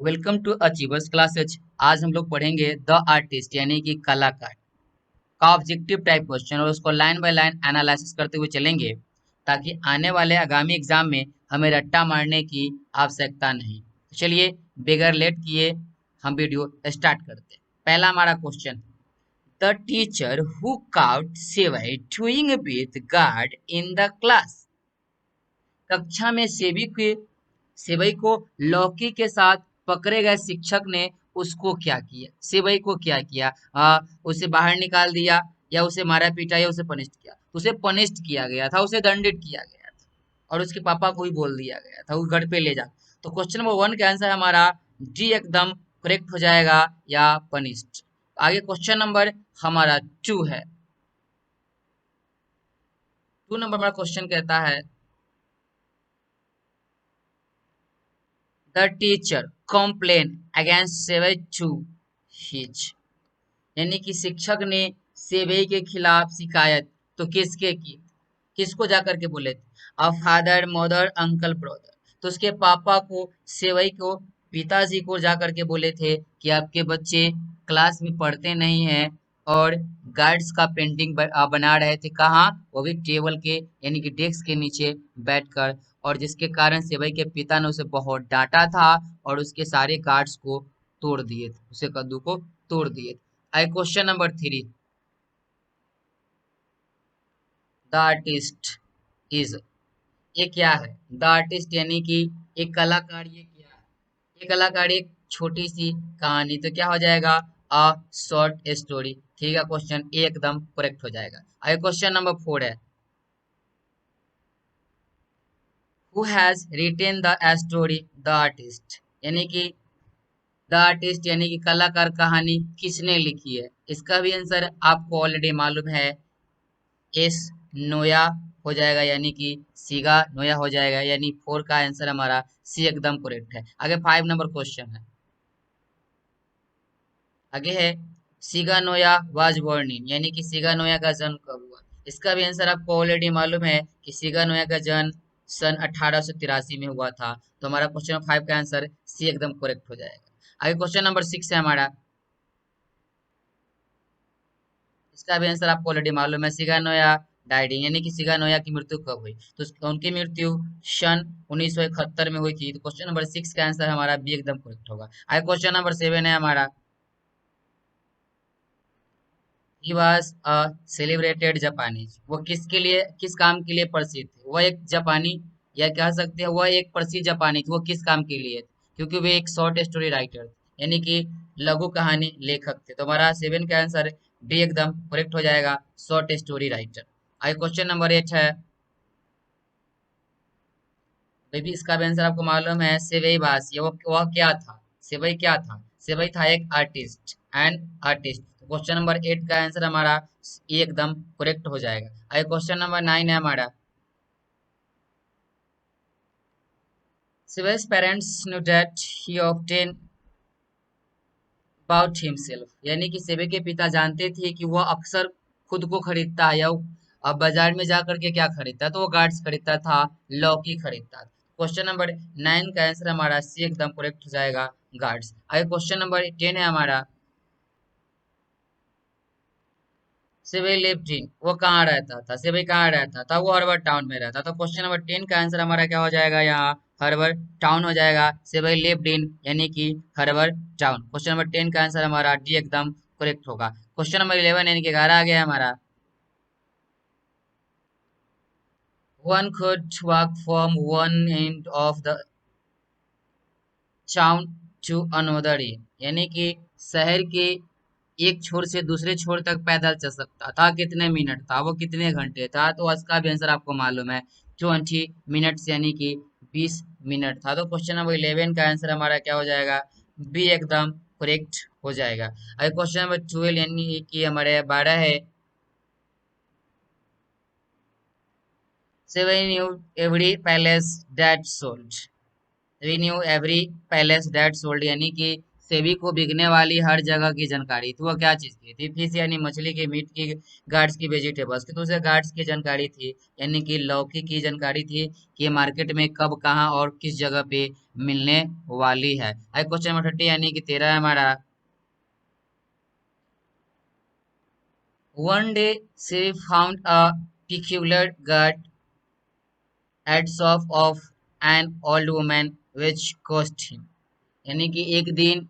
Welcome to achievers classes. आज हम लोग पढ़ेंगे द आर्टिस्ट यानी कि कलाकार का ऑब्जेक्टिव टाइप क्वेश्चन और उसको लाइन बाय लाइन एनालिसिस करते हुए चलेंगे ताकि आने वाले आगामी एग्जाम में हमें रट्टा मारने की आवश्यकता नहीं। चलिए बगैर लेट किए हम वीडियो स्टार्ट करते हैं। पहला हमारा question, the teacher who cout sevai doing with guard in the class. कक्षा में सेवई को लौकी के साथ पकड़े गए शिक्षक ने उसको क्या किया, सेवई को क्या किया? उसे बाहर निकाल दिया या उसे मारा पीटा या उसे पनिष्ड किया? उसे पनिष्ड किया गया था, उसे दंडित किया गया था और उसके पापा को ही बोल दिया गया था वो घर पे ले जा। तो क्वेश्चन नंबर 1 का आंसर हमारा डी एकदम करेक्ट हो जाएगा, या पनिष्ड। आगे क्वेश्चन नंबर हमारा 2 है। 2 नंबर हमारा क्वेश्चन कहता है, द टीचर कंप्लेन अगेंस्ट सेवई टू हिज। यानी कि शिक्षक ने सेवई के खिलाफ शिकायत तो किसके की, किसको जाकर के बोले थे? A father, mother, uncle, brother. तो उसके पापा को, सेवई को, पिताजी को जाकर के बोले थे कि आपके बच्चे क्लास में पढ़ते नहीं हैं और गार्ड्स का पेंटिंग बना रहे थे। कहाँ? वो भी टेबल के यानी कि डेस्क के नीचे बैठकर। और जिसके कारण सेवई के पिता ने उसे बहुत डांटा था और उसके सारे गार्ड्स को तोड़ दिए थे, उसे कद्दू को तोड़ दिए थे। I question number 3, the artist is, ये क्या है? द आर्टिस्ट यानी कि एक कलाकार, ये क्या है? ये कलाकार एक छोटी सी कहानी, तो क्या हो जाएगा? A short story. ठीक है, क्वेश्चन एकदम करेक्ट हो जाएगा। आगे क्वेश्चन नंबर 4 है, who has retain the story the artist. यानी कि द आर्टिस्ट यानी कि कलाकार कहानी किसने लिखी है? इसका भी आंसर आपको ऑलरेडी मालूम है, एस नोया हो जाएगा, यानी कि सीगा नोया हो जाएगा। यानी 4 का आंसर हमारा सी एकदम करेक्ट है। आगे 5 नंबर क्वेश्चन है, आगे है, सीगा नोया वाज बोर्न इन। यानी कि सीगा नोया का जन्म कब हुआ? इसका भी आंसर आपको ऑलरेडी मालूम है कि सीगा नोया का जन्म सन 1883 में हुआ था। तो हमारा क्वेश्चन 5 का आंसर सी एकदम करेक्ट हो जाएगा। आगे क्वेश्चन नंबर 6 है हमारा, इसका भी आंसर आपको ऑलरेडी मालूम है, सिगानोया डाइडिंग। यानी कि सिगानोया की मृत्यु कब हुई? तो उनकी मृत्यु सन 1971 में हुई थी। तो क्वेश्चन नंबर 6 का आंसर हमारा बी एकदम करेक्ट होगा। आगे क्वेश्चन नंबर 7 है हमारा, he was a celebrated Japanese. वो किसके लिए, किस काम के लिए प्रसिद्ध थे? वह एक जापानी, या कह सकते हैं वह एक प्रसिद्ध जापानी थे। वो किस काम के लिए थे? क्योंकि वे एक शॉर्ट स्टोरी राइटर थे, यानी कि लघु कहानी लेखक थे। तो हमारा 7 का आंसर डी एकदम करेक्ट हो जाएगा, शॉर्ट स्टोरी राइटर। आगे क्वेश्चन नंबर 8 है, बेबी इसका भी आंसर आपको मालूम है, सेवई भाषी। वह क्या था? सेवई क्या था? सेवई था एक आर्टिस्ट एंड आर्टिस्ट। तो क्वेश्चन नंबर 8 का आंसर हमारा ए एकदम करेक्ट हो जाएगा। आगे क्वेश्चन नंबर 9 है हमारा, सेवई's parents knew that he often bought himself। यानी कि सेवई के पिता जानते थे कि वह अक्सर खुद को खरीदता है, या अब बाजार में जा करके क्या खरीदता? तो वो गार्ड्स खरीदता था, लौकी खरीदता था। क्वेश्चन नंबर 9 का आंसर हमारा सी एकदम करेक्ट हो जाएगा, गार्ड्स। आगे क्वेश्चन नंबर 10 है हमारा, सेवई लिव्ड इन, वो कहाँ रहता था? सेवई कहाँ रहता था? वो हर्बर टाउन में रहता था। तो क्वेश्चन नंबर 10 का आंसर हमारा क्या हो जाएगा? यहाँ हर्बर टाउन हो जाएगा। सेवई लिव्ड इन यानी कि हर्बर टाउन। क्वेश्चन नंबर 10 का आंसर हमारा डी एकदम करेक्ट होगा। क्वेश्चन नंबर 11 यानी कि 11 आ गया हमारा, one could walk from one end of the town to another end। यानी कि शहर के एक छोर से दूसरे छोर तक पैदल चल सकता था। कितने मिनट था? वो कितने घंटे था? तो इसका भी आंसर आपको मालूम है, 20 मिनट्स यानी कि 20 मिनट था। तो क्वेश्चन नंबर 11 का आंसर हमारा क्या हो जाएगा? बी एकदम करेक्ट हो जाएगा। अगर क्वेश्चन नंबर 12 यानी कि हमारे 12 है, seven knew every palace that sold. We knew every palace that sold. यानी कि सेबी को बिकने वाली हर जगह की जानकारी थी। वो क्या चीज की थी? फिश यानी मछली की, मीट की, गार्ड्स की, वेजिटेबल्स की, तो उसे गार्ड्स की जानकारी थी, यानी कि लौकी की जानकारी थी कि ये मार्केट में कब, कहाँ और किस जगह पे मिलने वाली है। आई क्वेश्चन नंबर 30 यानी कि 13 है हमारा। वन डे से found a peculiar gut heads of an old woman which cost him, यानी कि एक दिन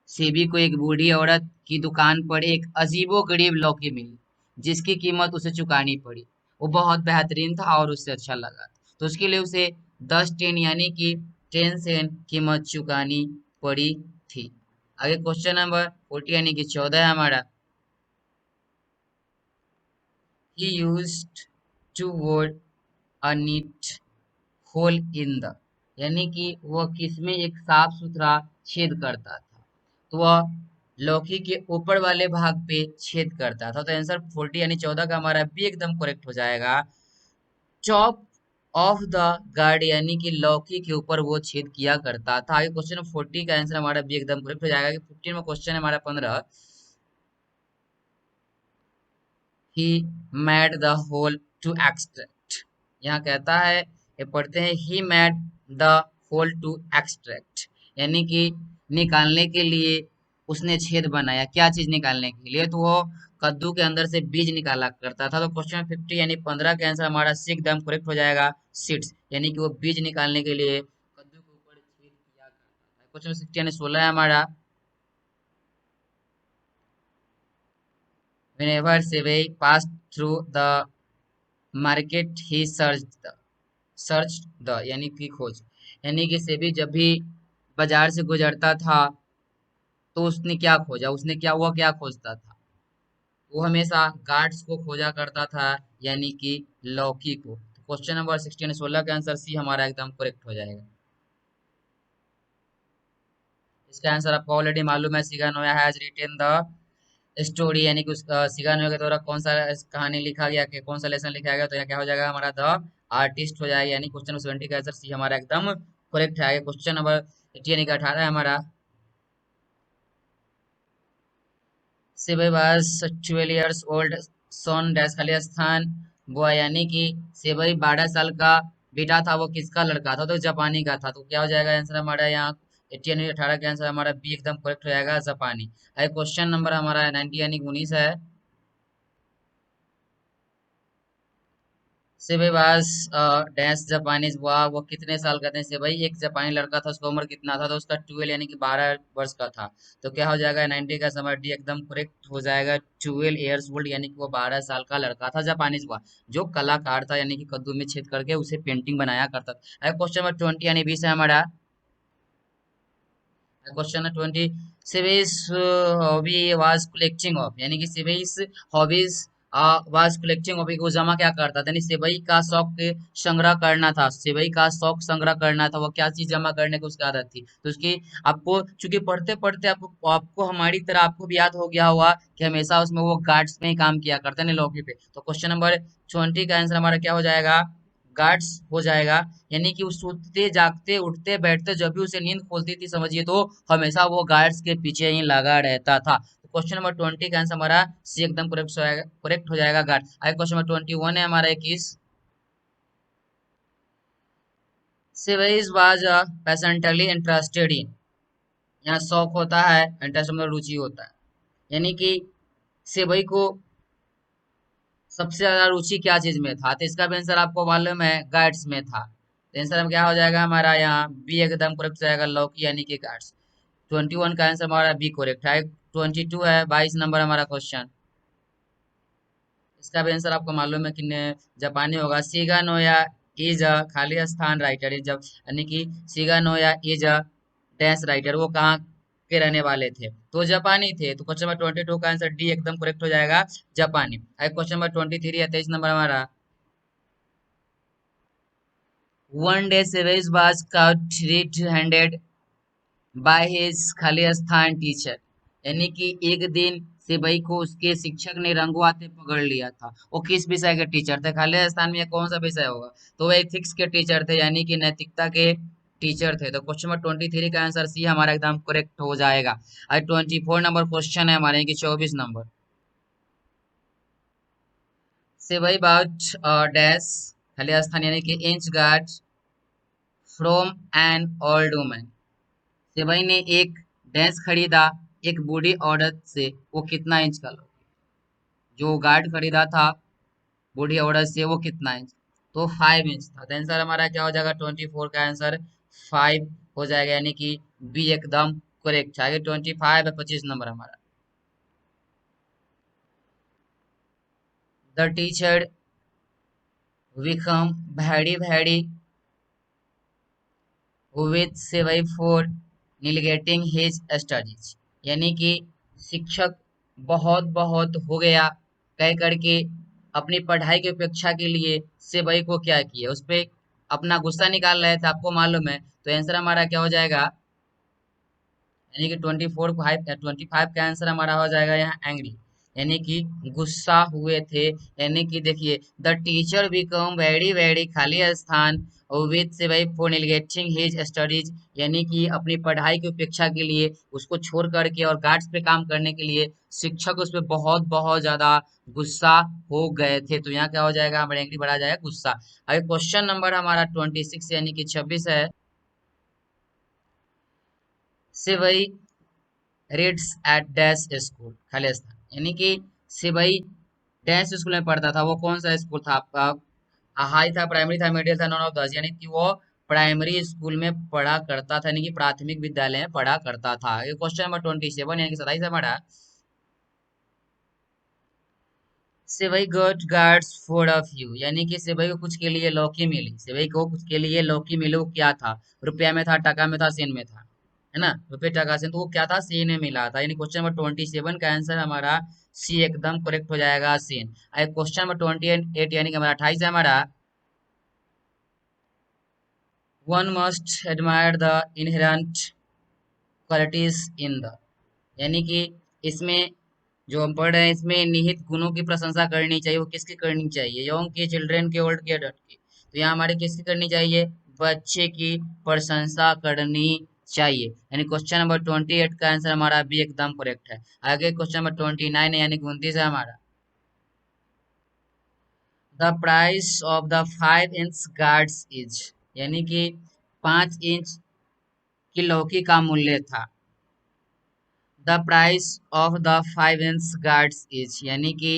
सेबी को एक बूढ़ी औरत की दुकान पर एक अजीबो गरीब लौकी मिली जिसकी कीमत उसे चुकानी पड़ी। वो बहुत बेहतरीन था और उससे अच्छा लगा, तो उसके लिए उसे 10 10 यानी कि 10 सेंट कीमत चुकानी पड़ी थी। आगे क्वेश्चन नंबर 40 यानी कि 14 है हमारा। ही यूज्ड टू वोड a neat whole in the, यानी कि वह किसमें एक साफ सुथरा छेद करता था, तो वह लौकी के ऊपर वाले भाग पे छेद करता था। तो आंसर 40 यानी 14 का हमारा भी एकदम करेक्ट हो जाएगा। चॉप ऑफ द गार्ड, यानी कि लौकी के ऊपर वो छेद किया करता था। आगे क्वेश्चन 40 का आंसर हमारा भी एकदम करेक्ट हो जाएगा कि 15 में क्वेश्चन है हमारा 15। He made the hole to extract, यहाँ कहता है, ये पढ़ते हैं, he made the hole to extract, यानी कि निकालने के लिए उसने छेद बनाया। क्या चीज निकालने के लिए? तो वो कद्दू के अंदर से बीज निकाला करता था। तो क्वेश्चन 50 यानी 15 का आंसर हमारा सी एकदम करेक्ट हो जाएगा, सीड्स, यानी कि वो बीज निकालने के लिए कद्दू के ऊपर छेद किया करता था। क्वेश्चन 60 यानी 16 है हमारा। whenever Sevi passed through the market he search the यानी कि खोज, यानी कि सेबी जब भी बाजार से गुजरता था तो उसने क्या खोजा, उसने क्या, वह क्या खोजता था? वो हमेशा गार्ड्स को खोजा करता था, यानी कि लौकी को। क्वेश्चन नंबर 16 16 का आंसर सी हमारा एकदम करेक्ट हो जाएगा। इसका आंसर आपको ऑलरेडी मालूम है, सिगानोया हैज रिटेन द स्टोरी, यानी कि उस सिगानोया के द्वारा कौन सा कहानी लिखा गया, कि कौन सा लेसन लिखा गया, तो यहाँ क्या हो जाएगा हमारा? द आर्टिस्ट हो जाएगा, यानी क्वेश्चन नंबर 70 का आंसर सी हमारा एकदम करेक्ट है। क्वेश्चन नंबर 80 यानी कि 18 है हमारा। सेबई 12 years old son डैश खाली स्थान बॉय, यानी कि सेबई 12 साल का बेटा था। वो किसका लड़का था? तो जापानी का था। तो क्या हो जाएगा आंसर हमारा यहाँ? 80 यानी 18 का आंसर हमारा बी एकदम करेक्ट हो जाएगा, जापानी। क्वेश्चन नंबर हमारा 90 यानी 19 है। सेबेबास डैश जापानीज हुआ, वो कितने साल का था? से भाई एक जापानी लड़का था, उसका उम्र कितना था? तो उसका 12 यानी कि 12 वर्ष का था। तो क्या हो जाएगा 90 का समय डी एकदम करेक्ट हो जाएगा, 12 ईयर्स ओल्ड, यानी कि वो 12 साल का लड़का था, जापानीज हुआ, जो कलाकार था, यानी कि कद्दू में छेद करके उसे पेंटिंग बनाया करता था। क्वेश्चन नंबर 20 यानी 20 है हमारा। Question 20, sewage hobby was collecting of, यानी कि sewage hobbies was collecting of, वो जमा क्या करता था? यानी सेवई का शौक संग्रह करना था, सेवई का शौक संग्रह करना था। वो क्या चीज जमा करने की उसकी आदत थी? तो उसकी, आपको चूंकि पढ़ते पढ़ते आपको आपको हमारी तरह आपको भी याद हो गया होगा कि हमेशा उसमें वो गार्ड्स में ही काम किया करते हैं लौकी पे। तो क्वेश्चन नंबर 20 का आंसर हमारा क्या हो जाएगा? गार्ड्स हो जाएगा, यानी कि वो सोते जागते उठते बैठते जब भी उसे नींद खुलती थी, समझिए तो हमेशा वो गार्ड्स के पीछे ही लगा रहता था। तो क्वेश्चन नंबर 20 का आंसर हमारा सी एकदम करेक्ट हो जाएगा, करेक्ट हो जाएगा, गार्ड। आगे क्वेश्चन नंबर 21 है हमारा 21। सिविज वाज पैसेंटली इंटरेस्टेड इन, यहाँ शौक होता है, इंटरेस्ट मतलब रुचि होता है, यानी कि सेवई को सबसे ज्यादा रुचि क्या चीज में था? तो इसका भी आंसर आपको मालूम है, गार्ड्स में था। तो आंसर हम क्या हो जाएगा हमारा यहाँ? बी एकदम करेक्ट हो जाएगा, लौकी यानी कि गार्ड्स। 21 का आंसर हमारा बी करेक्ट है। 22 है, 22 नंबर हमारा क्वेश्चन। इसका भी आंसर आपको मालूम है कि जापानी होगा। सिगानोया इज अ खाली स्थान राइटर, जब यानी कि सिगानोया इज अ डैश राइटर, वो कहाँ के रहने वाले थे? तो जापानी थे। तो क्वेश्चन नंबर 22 का आंसर डी एकदम करेक्ट हो जाएगा, जापानी। क्वेश्चन नंबर 23 है, 23 नंबर हमारा। One day savage was caught red-handed by his Khalistan teacher, यानी कि एक दिन सिपाही को उसके शिक्षक ने रंगों हाथे पकड़ लिया था। वो किस विषय के टीचर थे? खालिस्तान में कौन सा विषय होगा? तो वो एथिक्स के टीचर थे, यानी कि नैतिकता के टीचर थे। तो क्वेश्चन नंबर 23 का आंसर सी हमारा एकदम करेक्ट हो जाएगा। और 24 नंबर क्वेश्चन है हमारे की 24 नंबर से वही बात डैश खाली स्थान यानी कि inch guard from an old woman. Sevai ने एक डैश खरीदा एक बूढ़ी औरत से, वो कितना इंच का लो, जो गार्ड खरीदा था बूढ़ी औरत से वो कितना इंच, तो 5 इंच था। तो आंसर हमारा क्या हो जाएगा 24 का आंसर 5 हो जाएगा, यानी कि बी एकदम करेक्ट है। आगे 25 है 25 नंबर हमारा। The teacher became very very with सेवई फॉर निगेटिंग हिज स्टडीज, यानी कि शिक्षक बहुत बहुत हो गया कह करके अपनी पढ़ाई की उपेक्षा के लिए सेवई को क्या किया, उस पर अपना गुस्सा निकाल रहे थे, आपको मालूम है। तो आंसर हमारा क्या हो जाएगा, यानी कि 25 का आंसर हमारा हो जाएगा यहाँ एंग्री, यानी कि गुस्सा हुए थे। यानी कि देखिए the teacher become very very खाली स्थान विद से भाई फॉर नेगलेक्टिंग हिज स्टडीज, यानी कि अपनी पढ़ाई की उपेक्षा के लिए उसको छोड़ करके और गार्ड्स पे काम करने के लिए शिक्षक उस पर बहुत बहुत ज्यादा गुस्सा हो गए थे। तो यहाँ क्या हो जाएगा, हमारा एंग्री बढ़ा जाएगा गुस्सा। अभी क्वेश्चन नंबर हमारा 26 यानी कि 26 है, से वही रीड्स एट डैश स्कूल खाली स्थान, यानी कि सिवई डैश स्कूल में पढ़ता था। वो कौन सा स्कूल था आपका, हाई था, प्राइमरी था, मिडिल था, नॉन ऑफ दस, यानी कि वो प्राइमरी स्कूल में पढ़ा करता था, यानी कि प्राथमिक विद्यालय में पढ़ा करता था। ये क्वेश्चन नंबर 27 यानी कि 27 हमारा, Sevai got guards for a few, यानी कि सेवई को कुछ के लिए लौकी मिली, सेवई को कुछ के लिए लौकी मिली, वो क्या था, रुपया में था, टका में था, सेन में था, है ना, रुपये टका सेन, तो वो क्या था, सेन में मिला था। यानी क्वेश्चन नंबर 27 का आंसर हमारा सी एकदम करेक्ट हो जाएगा, सेन। क्वेश्चन नंबर 28 यानी कि हमारा 28 है हमारा, one must admire the inherent qualities in the, यानी कि इसमें जो हम पढ़ रहे हैं इसमें निहित गुणों की प्रशंसा करनी चाहिए, वो किसकी करनी चाहिए, यंग की, चिल्ड्रेन की, ओल्ड की, अडल्ट की। तो यहाँ हमारे किसकी करनी चाहिए, बच्चे की प्रशंसा करनी चाहिए। यानी क्वेश्चन नंबर 28 का आंसर हमारा भी एकदम करेक्ट है। आगे क्वेश्चन नंबर 29 है यानी कि 29 है हमारा, the price of the 5 inch guards is, यानी कि 5 इंच की लौकी का मूल्य था। The price of the 5 inch guards is, यानी कि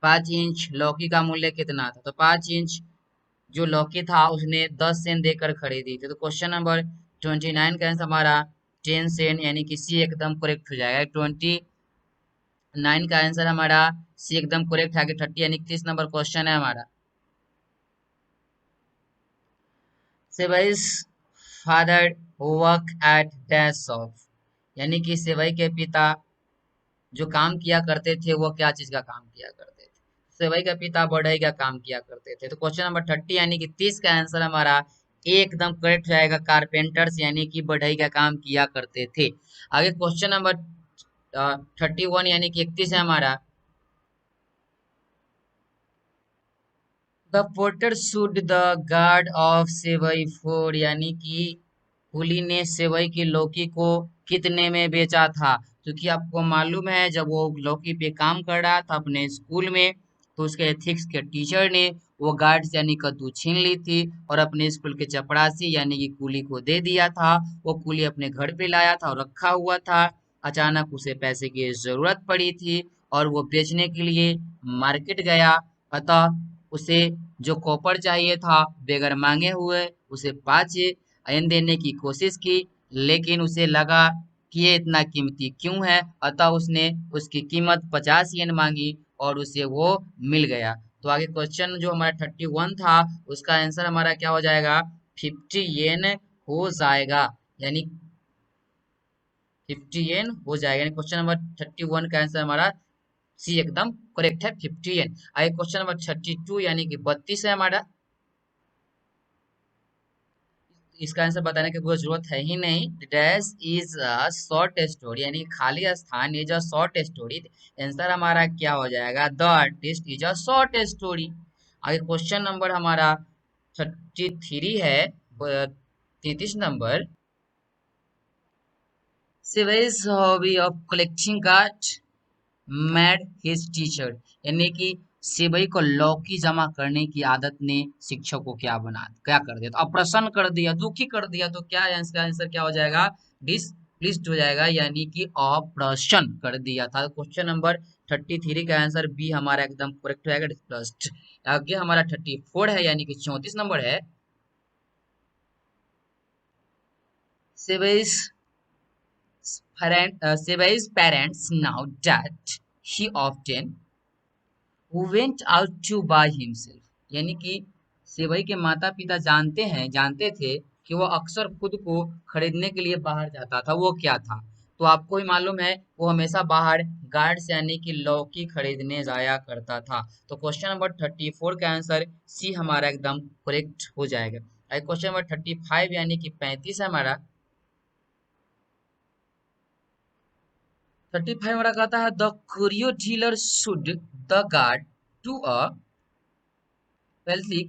5 इंच लौकी का मूल्य कितना था, तो 5 इंच जो लौकी था उसने 10 सेन देकर खरीदी थी। तो क्वेश्चन नंबर 29 का आंसर हमारा 10 सेन, यानी कि सी एकदम करेक्ट हो जाएगा। 29 का आंसर हमारा सी एकदम करेक्ट है। आगे 30 यानी 30 नंबर क्वेश्चन है हमारा, Sevai's father work at dash of, यानी कि सेवई के पिता जो काम किया करते थे वो क्या चीज का काम किया करते थे, सेवई का पिता बढ़ई का काम किया करते थे। तो क्वेश्चन नंबर 30 यानी कि 30 का आंसर हमारा एकदम करेक्ट जाएगा, कारपेंटर्स यानी कि बढ़ई का काम किया करते थे। आगे क्वेश्चन नंबर 31 यानी कि 31 है हमारा, the porter should the guard of sevai four, यानी कि कुली ने सेवई की लौकी को कितने में बेचा था। क्योंकि आपको मालूम है जब वो लौकी पे काम कर रहा था अपने स्कूल में, तो उसके एथिक्स के टीचर ने वो गार्ड से यानी कद्दू छीन ली थी और अपने स्कूल के चपरासी यानी कि कुली को दे दिया था। वो कुली अपने घर पे लाया था और रखा हुआ था। अचानक उसे पैसे की जरूरत पड़ी थी और वो बेचने के लिए मार्केट गया। अतः उसे जो कॉपर चाहिए था बेगर मांगे हुए उसे 5 येन देने की कोशिश की, लेकिन उसे लगा कि ये इतना कीमती क्यों है, अतः उसने उसकी कीमत 50 येन मांगी और उसे वो मिल गया। तो आगे क्वेश्चन जो हमारा 31 था उसका आंसर हमारा क्या हो जाएगा, 50 येन हो जाएगा, यानी 50 येन हो जाएगा। यानी क्वेश्चन नंबर 31 का आंसर हमारा सी एकदम करेक्ट है, 50 येन। आगे क्वेश्चन नंबर 32 यानी कि 32 है हमारा, इसका आंसर बताने की कोई जरूरत है ही नहीं। Dash is a short story, यानी खाली स्थान is a short story. Answer हमारा क्या हो जाएगा, the artist is a short story. आगे क्वेश्चन नंबर हमारा 33 है, 33 number, sewage hobby of collecting card mad his teacher, यानी कि सिबई को लौकी जमा करने की आदत ने शिक्षक को क्या कर दिया, तो अप्रसन्न कर दिया, दुखी कर दिया, तो क्या आंसर क्या हो जाएगा, डिसप्लीज्ड हो जाएगा, यानी कि अप्रसन्न कर दिया था। क्वेश्चन नंबर 33 का आंसर बी हमारा एकदम करेक्ट हो जाएगा, डिसप्लीज्ड। आगे हमारा 34 है, यानी कि 34 नंबर है, सिबई's Sebay's parents now that he often went out to buy himself, यानी कि सेवई के माता पिता जानते थे कि वो अक्सर खुद को खरीदने के लिए बाहर जाता था, वो क्या था, तो आपको ही मालूम है वो हमेशा बाहर गार्ड्स यानी कि लौकी खरीदने जाया करता था। तो क्वेश्चन नंबर 34 का आंसर सी हमारा एकदम करेक्ट हो जाएगा। क्वेश्चन नंबर 35 यानी कि 35 है हमारा, 35 हमारा कहता है the curio dealer should the guard to a wealthy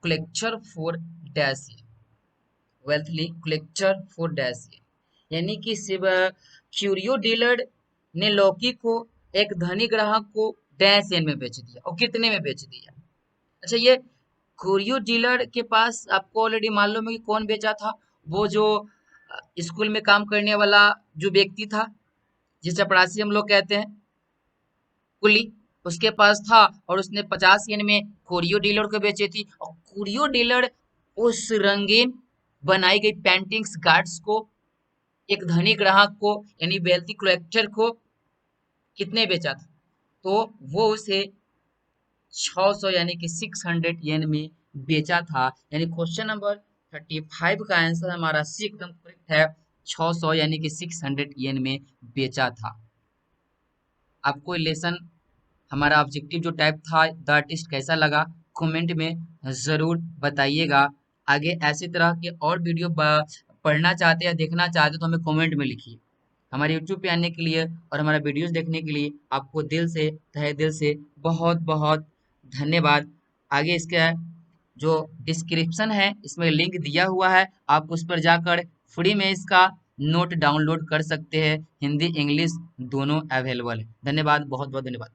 collector for dash year, wealthy collector for dash year, यानी कि सिर्फ क्यूरियो डीलर ने लौकी को एक धनी ग्राहक को डैश एन में बेच दिया, और कितने में बेच दिया। अच्छा, ये क्यूरियो डीलर के पास आपको ऑलरेडी मालूम है कि कौन बेचा था, वो जो स्कूल में काम करने वाला जो व्यक्ति था, जिसे चपरासी हम लोग कहते हैं, कुली, उसके पास था, और उसने 50 येन में कोरियो डीलर को बेची थी, और कोरियो डीलर उस रंगीन बनाई गई पेंटिंग्स कार्ड्स को एक धनी ग्राहक को यानी वेल्थी कलेक्टर को कितने बेचा था, तो वो उसे 600 यानी कि 600 येन में बेचा था। यानी क्वेश्चन नंबर 35 का आंसर हमारा सी एकदम करेक्ट है, 600 यानी कि 600 येन में बेचा था। आपको लेसन हमारा ऑब्जेक्टिव जो टाइप था द आर्टिस्ट कैसा लगा, कमेंट में ज़रूर बताइएगा। आगे ऐसे तरह के और वीडियो पढ़ना चाहते हैं, देखना चाहते हैं, तो हमें कमेंट में लिखिए। हमारे यूट्यूब पे आने के लिए और हमारा वीडियोस देखने के लिए आपको दिल से, तहे दिल से बहुत बहुत धन्यवाद। आगे इसका जो डिस्क्रिप्शन है इसमें लिंक दिया हुआ है, आप उस पर जाकर फ्री में इसका नोट डाउनलोड कर सकते हैं, हिंदी इंग्लिश दोनों अवेलेबल है। धन्यवाद, बहुत बहुत धन्यवाद।